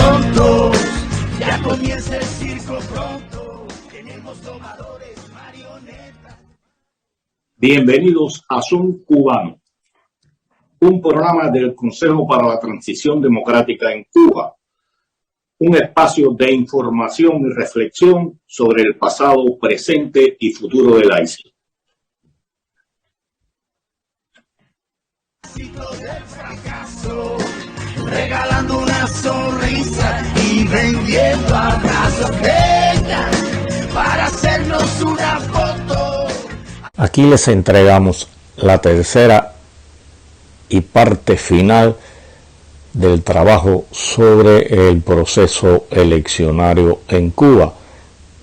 tontos, ya comienza el circo pronto, tenemos tomadores, marionetas. Bienvenidos a Son Cubano, un programa del Consejo para la Transición Democrática en Cuba, un espacio de información y reflexión sobre el pasado, presente y futuro de la isla. Del fracaso, regalando una sonrisa y vendiendo abrazos, vengan para hacernos una foto. Aquí les entregamos la tercera y parte final del trabajo sobre el proceso eleccionario en Cuba.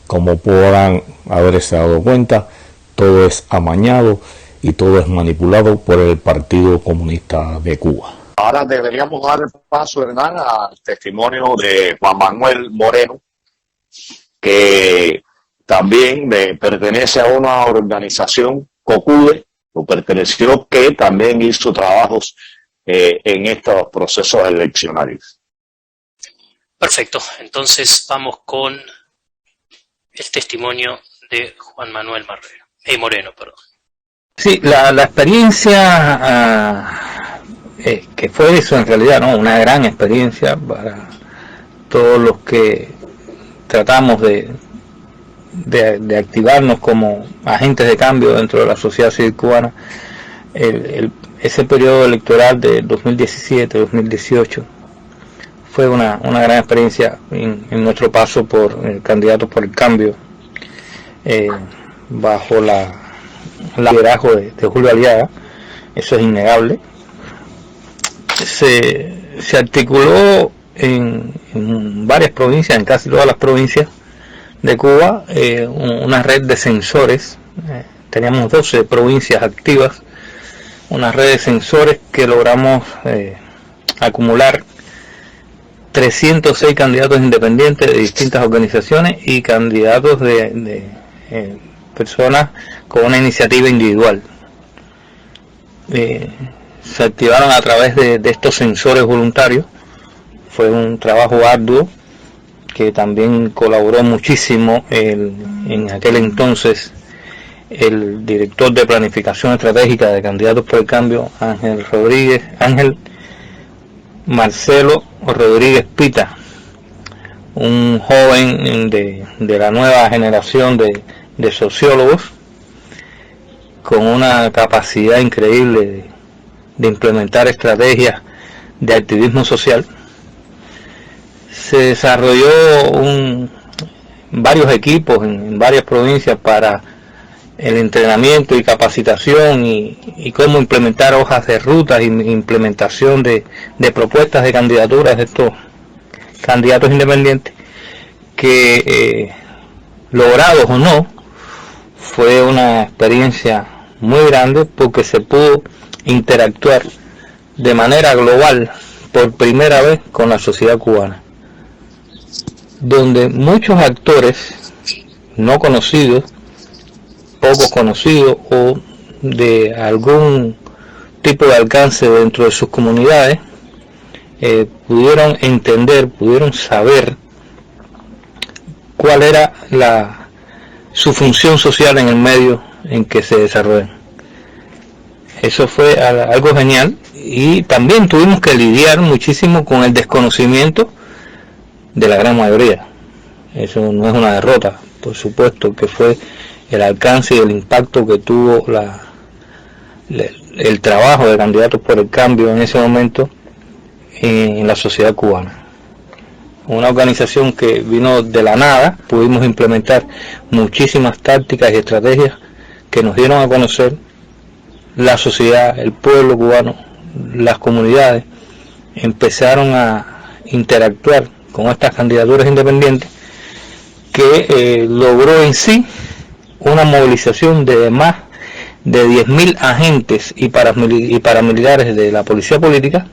Como podrán haberse dado cuenta, todo es amañado y todo es manipulado por el Partido Comunista de Cuba. Ahora deberíamos dar el paso, Hernán, al testimonio de Juan Manuel Moreno, que también pertenece a una organización, COCUDE, o perteneció, que también hizo trabajos en estos procesos eleccionarios. Perfecto, entonces vamos con el testimonio de Juan Manuel Moreno. Sí, la experiencia que fue eso en realidad, ¿no? Una gran experiencia para todos los que tratamos de activarnos como agentes de cambio dentro de la sociedad civil cubana. Ese periodo electoral de 2017-2018 fue una gran experiencia en nuestro paso por Candidatos por el Cambio, bajo el liderazgo de Julio Aliaga. Eso es innegable. Se articuló en varias provincias, en casi todas las provincias de Cuba, una red de censores. Teníamos 12 provincias activas, una red de censores que logramos acumular 306 candidatos independientes de distintas organizaciones y candidatos de personas con una iniciativa individual. Se activaron a través de estos censores voluntarios. Fue un trabajo arduo que también colaboró muchísimo en aquel entonces el director de planificación estratégica de Candidatos por el Cambio, Ángel Marcelo Rodríguez Pita, un joven de la nueva generación de sociólogos con una capacidad increíble de implementar estrategias de activismo social. Se desarrolló varios equipos en varias provincias para el entrenamiento y capacitación y cómo implementar hojas de rutas y implementación de propuestas de candidaturas de estos candidatos independientes, que logrados o no, fue una experiencia muy grande porque se pudo interactuar de manera global por primera vez con la sociedad cubana, donde muchos actores no conocidos, poco conocidos o de algún tipo de alcance dentro de sus comunidades, pudieron entender, pudieron saber cuál era su función social en el medio en que se desarrollan. Eso fue algo genial, y también tuvimos que lidiar muchísimo con el desconocimiento de la gran mayoría. Eso no es una derrota, por supuesto que fue el alcance y el impacto que tuvo el trabajo de Candidatos por el Cambio en ese momento en la sociedad cubana. Una organización que vino de la nada. Pudimos implementar muchísimas tácticas y estrategias que nos dieron a conocer la sociedad, el pueblo cubano, las comunidades. Empezaron a interactuar con estas candidaturas independientes, que logró en sí una movilización de más de 10.000 agentes y paramilitares de la policía política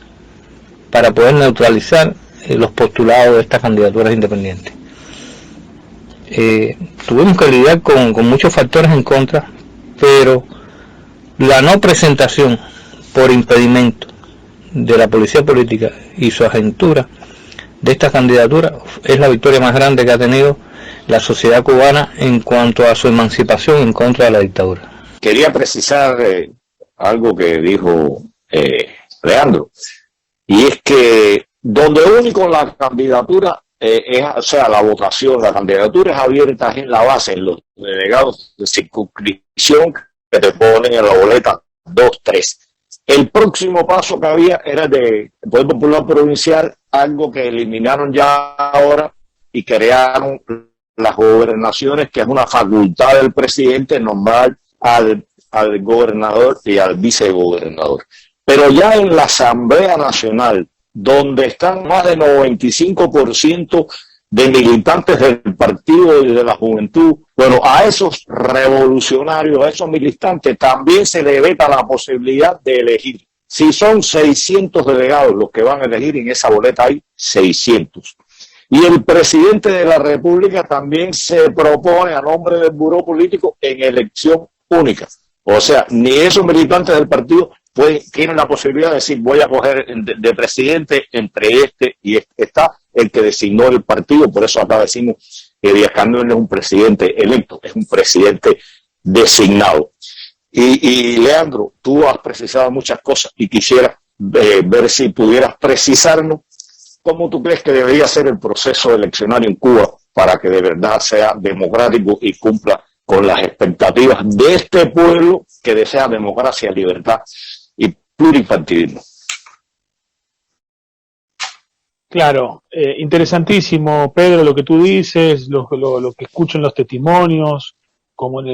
para poder neutralizar los postulados de estas candidaturas independientes. Tuvimos que lidiar con muchos factores en contra, pero la no presentación por impedimento de la policía política y su agentura de esta candidatura es la victoria más grande que ha tenido la sociedad cubana en cuanto a su emancipación en contra de la dictadura. Quería precisar algo que dijo Leandro, y es que donde único la candidatura o sea, la votación, la candidatura es abierta en la base, en los delegados de circunscripción que te ponen en la boleta 2-3. El próximo paso que había era de Poder Popular Provincial, algo que eliminaron ya ahora y crearon las gobernaciones, que es una facultad del presidente nombrar al gobernador y al vicegobernador. Pero ya en la Asamblea Nacional, donde están más del 95% de militantes del partido y de la juventud, bueno, a esos revolucionarios, a esos militantes, también se le veta la posibilidad de elegir. Si son 600 delegados los que van a elegir, en esa boleta hay 600. Y el presidente de la República también se propone a nombre del Buró Político en elección única. O sea, ni esos militantes del partido tienen la posibilidad de decir, voy a coger de presidente entre este y este. Está el que designó el partido. Por eso acá decimos que Díaz-Canel no es un presidente electo, es un presidente designado. Y Leandro, tú has precisado muchas cosas y quisiera ver si pudieras precisarnos cómo tú crees que debería ser el proceso eleccionario en Cuba para que de verdad sea democrático y cumpla con las expectativas de este pueblo que desea democracia, libertad y pluripartidismo. Claro, interesantísimo, Pedro, lo que tú dices, lo que escucho en los testimonios, como en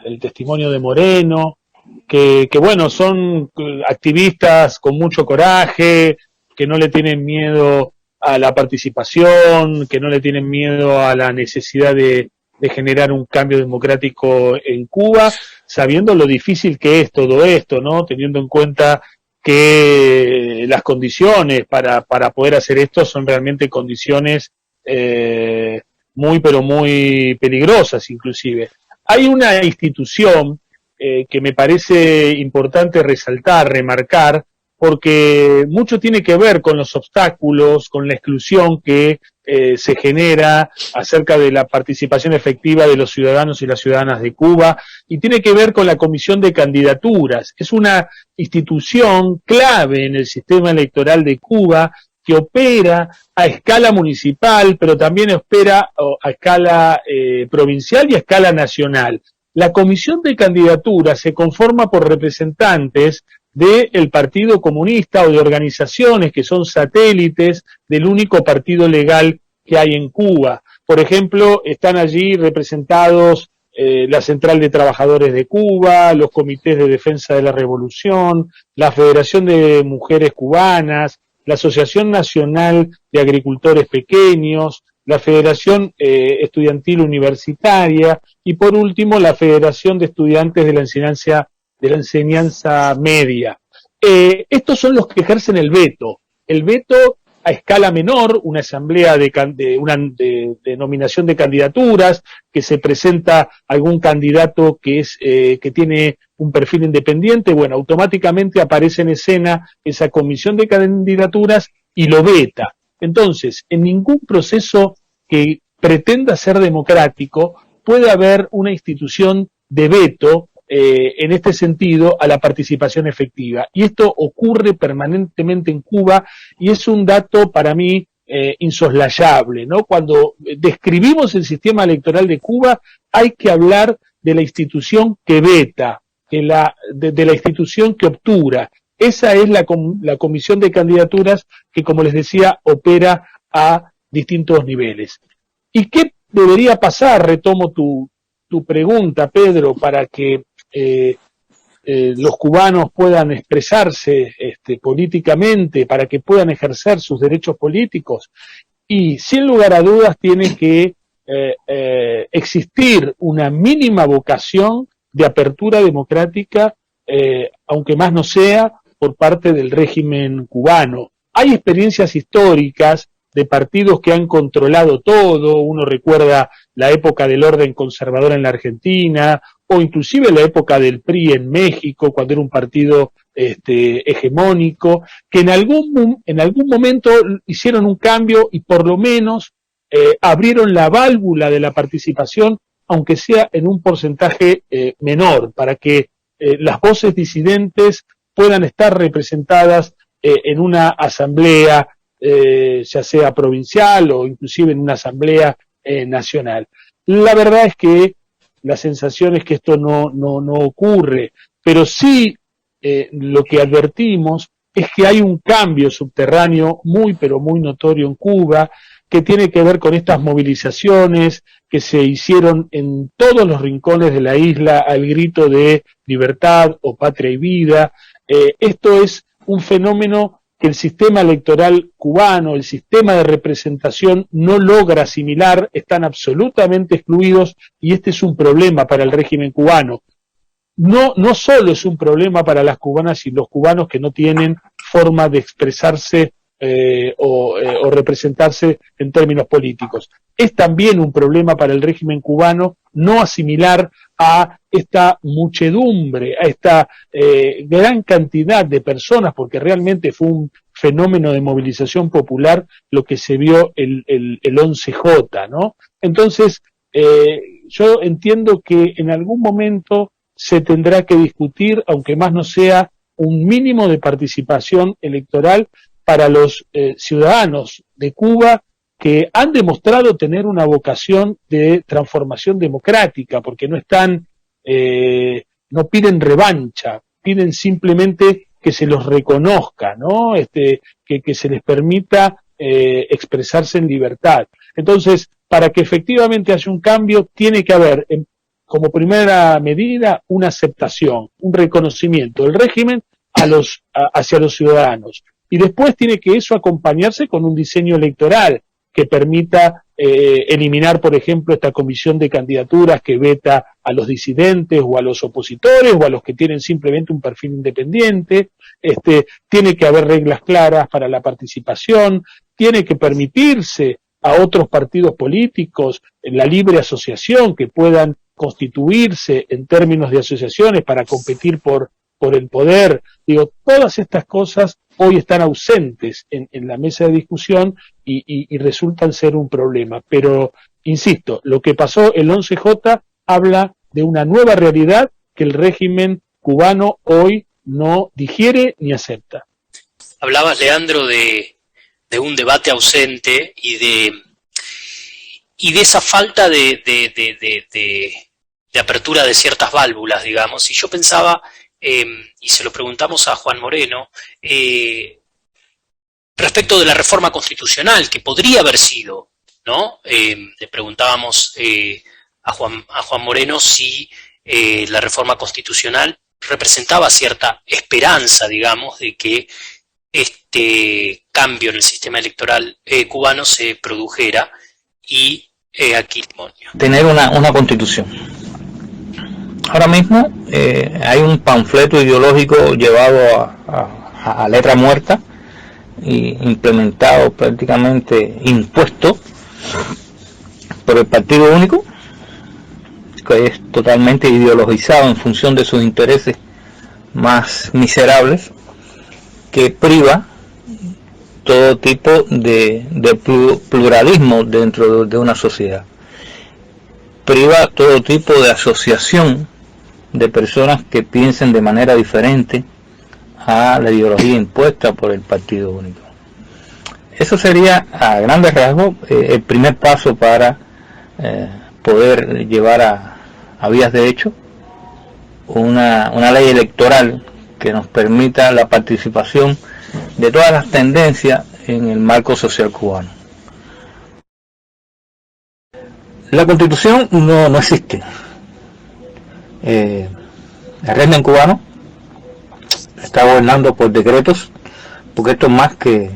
el testimonio de Moreno, que bueno, son activistas con mucho coraje, que no le tienen miedo a la participación, que no le tienen miedo a la necesidad de generar un cambio democrático en Cuba, sabiendo lo difícil que es todo esto, ¿no? Teniendo en cuenta que las condiciones para poder hacer esto son realmente condiciones muy, pero muy peligrosas inclusive. Hay una institución que me parece importante resaltar, remarcar, porque mucho tiene que ver con los obstáculos, con la exclusión que se genera acerca de la participación efectiva de los ciudadanos y las ciudadanas de Cuba, y tiene que ver con la Comisión de Candidaturas. Es una institución clave en el sistema electoral de Cuba que opera a escala municipal, pero también opera a escala provincial y a escala nacional. La Comisión de Candidaturas se conforma por representantes del Partido Comunista o de organizaciones que son satélites del único partido legal que hay en Cuba. Por ejemplo, están allí representados la Central de Trabajadores de Cuba, los Comités de Defensa de la Revolución, la Federación de Mujeres Cubanas, la Asociación Nacional de Agricultores Pequeños, la Federación Estudiantil Universitaria y, por último, la Federación de Estudiantes de la Enseñanza Media. Estos son los que ejercen el veto. El veto a escala menor, una asamblea de nominación de candidaturas, que se presenta algún candidato que tiene un perfil independiente, bueno, automáticamente aparece en escena esa comisión de candidaturas y lo veta. Entonces, en ningún proceso que pretenda ser democrático puede haber una institución de veto en este sentido a la participación efectiva. Y esto ocurre permanentemente en Cuba y es un dato para mí insoslayable, ¿no? Cuando describimos el sistema electoral de Cuba hay que hablar de la institución que veta, de la institución que obtura. Esa es la comisión de candidaturas que, como les decía, opera a distintos niveles. ¿Y qué debería pasar? Retomo tu pregunta, Pedro, para que los cubanos puedan expresarse políticamente, para que puedan ejercer sus derechos políticos. Y sin lugar a dudas tiene que existir una mínima vocación de apertura democrática, aunque más no sea por parte del régimen cubano. Hay experiencias históricas de partidos que han controlado todo. Uno recuerda la época del orden conservador en la Argentina, o inclusive la época del PRI en México, cuando era un partido hegemónico, que en algún momento hicieron un cambio y por lo menos abrieron la válvula de la participación, aunque sea en un porcentaje menor, para que las voces disidentes puedan estar representadas en una asamblea, ya sea provincial o inclusive en una asamblea nacional. La verdad es que la sensación es que esto no ocurre, pero sí lo que advertimos es que hay un cambio subterráneo muy pero muy notorio en Cuba, que tiene que ver con estas movilizaciones que se hicieron en todos los rincones de la isla al grito de libertad o patria y vida. Esto es un fenómeno que el sistema electoral cubano, el sistema de representación no logra asimilar, están absolutamente excluidos y este es un problema para el régimen cubano. No solo es un problema para las cubanas y los cubanos que no tienen forma de expresarse o representarse en términos políticos. Es también un problema para el régimen cubano no asimilar a esta muchedumbre, a esta gran cantidad de personas, porque realmente fue un fenómeno de movilización popular lo que se vio el 11J, ¿no? Entonces, yo entiendo que en algún momento se tendrá que discutir, aunque más no sea, un mínimo de participación electoral para los ciudadanos de Cuba que han demostrado tener una vocación de transformación democrática, porque no piden revancha, piden simplemente que se los reconozca, ¿no? Que se les permita expresarse en libertad. Entonces, para que efectivamente haya un cambio, tiene que haber, como primera medida, una aceptación, un reconocimiento del régimen hacia los ciudadanos. Y después tiene que eso acompañarse con un diseño electoral que permita eliminar, por ejemplo, esta comisión de candidaturas que veta a los disidentes o a los opositores o a los que tienen simplemente un perfil independiente. Tiene que haber reglas claras para la participación, tiene que permitirse a otros partidos políticos en la libre asociación que puedan constituirse en términos de asociaciones para competir por el poder. Digo, todas estas cosas hoy están ausentes en la mesa de discusión y resultan ser un problema. Pero, insisto, lo que pasó el 11J habla de una nueva realidad que el régimen cubano hoy no digiere ni acepta. Hablabas, Leandro, de un debate ausente y de esa falta de apertura de ciertas válvulas, digamos, y yo pensaba, y se lo preguntamos a Juan Moreno, respecto de la reforma constitucional, que podría haber sido, ¿no? Le preguntábamos a Juan Moreno si la reforma constitucional representaba cierta esperanza, digamos, de que este cambio en el sistema electoral cubano se produjera, y aquí tener una constitución. Ahora mismo hay un panfleto ideológico llevado a letra muerta y implementado, prácticamente impuesto por el Partido Único, que es totalmente ideologizado en función de sus intereses más miserables, que priva todo tipo de pluralismo dentro de una sociedad, priva todo tipo de asociación de personas que piensen de manera diferente a la ideología impuesta por el Partido Único. Eso sería, a grandes rasgos, el primer paso para poder llevar a vías de hecho una ley electoral que nos permita la participación de todas las tendencias en el marco social cubano. La Constitución no existe. El régimen cubano está gobernando por decretos, porque esto es más que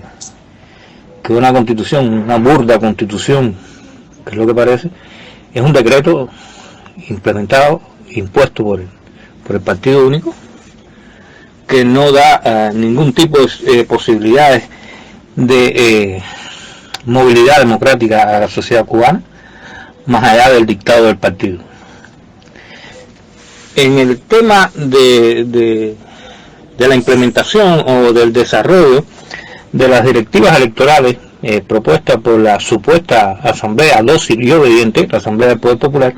una constitución, una burda constitución, que es lo que parece. Es un decreto implementado, impuesto por el Partido Único, que no da ningún tipo de posibilidades de movilidad democrática a la sociedad cubana, más allá del dictado del partido. En el tema de la implementación o del desarrollo de las directivas electorales propuestas por la supuesta Asamblea Dócil y Obediente, la Asamblea del Poder Popular,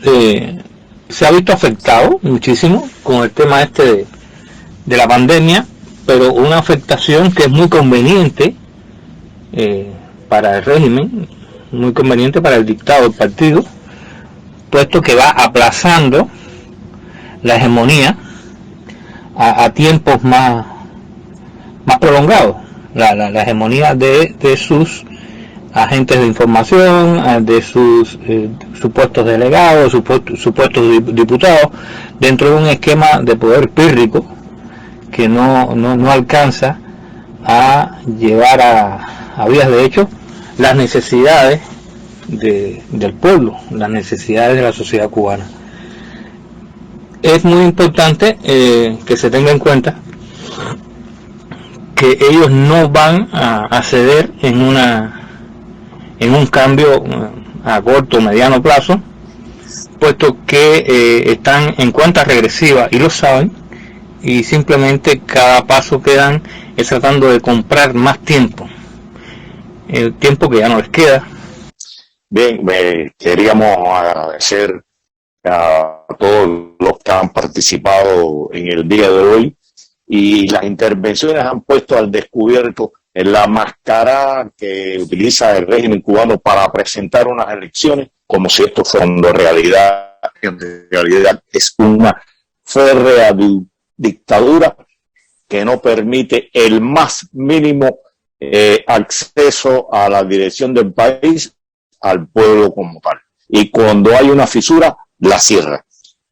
se ha visto afectado muchísimo con el tema de la pandemia, pero una afectación que es muy conveniente para el régimen, muy conveniente para el dictado del partido, puesto que va aplazando la hegemonía a tiempos más prolongados, la hegemonía de sus agentes de información, de sus supuestos delegados, supuestos diputados, dentro de un esquema de poder pírrico que no alcanza a llevar a vías de hecho las necesidades del pueblo, las necesidades de la sociedad cubana. Es muy importante que se tenga en cuenta que ellos no van a ceder en un cambio a corto o mediano plazo, puesto que están en cuenta regresiva y lo saben, y simplemente cada paso que dan es tratando de comprar más tiempo, el tiempo que ya no les queda. Bien, queríamos agradecer a todos los que han participado en el día de hoy, y las intervenciones han puesto al descubierto la máscara que utiliza el régimen cubano para presentar unas elecciones como si esto fuera realidad. En realidad es una férrea dictadura que no permite el más mínimo acceso a la dirección del país al pueblo como tal. Y cuando hay una fisura, la cierra.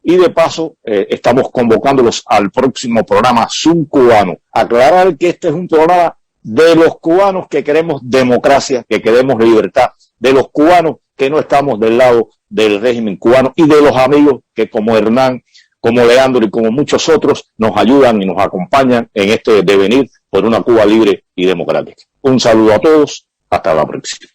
Y de paso, estamos convocándolos al próximo programa Zoom Cubano. Aclarar que este es un programa de los cubanos que queremos democracia, que queremos libertad, de los cubanos que no estamos del lado del régimen cubano, y de los amigos que como Hernán, como Leandro y como muchos otros nos ayudan y nos acompañan en este devenir por una Cuba libre y democrática. Un saludo a todos, hasta la próxima.